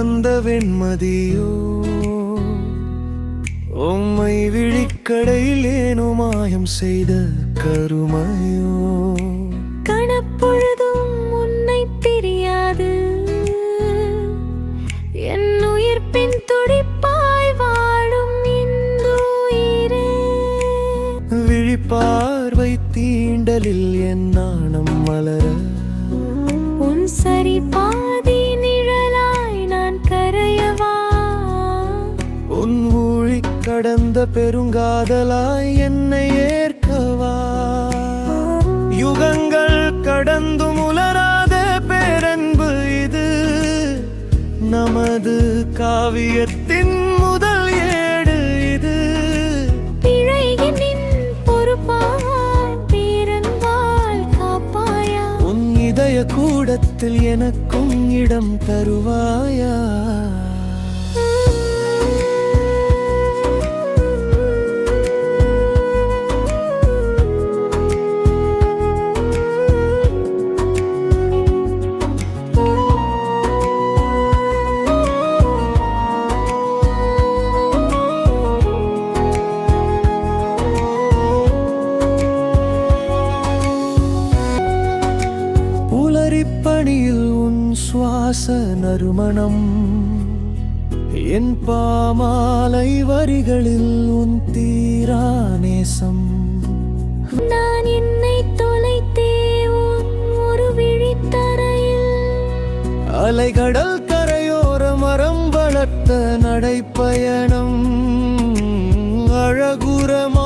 வந்த வெண்மதியோ உம்மை விழிக்கடையில் ஏனோ மாயம் செய்த கருமையோ கணப்பொழுதும் உன்னை பிரியாது என் உயிர்ப்பின் துடிப்பாய் வாழும் இந்துயிரே விழிப்பார்வை தீண்டலில் என் நாணம் மலர உன் சரி பாதி நிழலாய் நான் கரையவா உன் ஊழி கடந்த பெருங்காதலாய் என்னை ஏற்கவா யுகங்கள் கடந்து உலராத பேரன்பு இது நமது காவியத்தின் முதல் ஏடு இது பிழையினின் பொறுப்பாய் பேரன்பால் காப்பாயா உன் இதய கூடத்தில் எனக்கும் இடம் தருவாயா பணியில் உன் சுவாச நறுமணம் என் பாமாலை வரிகளில் உன் தீரா நேசம் நான் என்னை தொலைத்தே உன் ஒரு விழித்தரையில் அலைகடல் கரையோர மரம் வளர்த்த நடைப்பயணம் அழகுரமா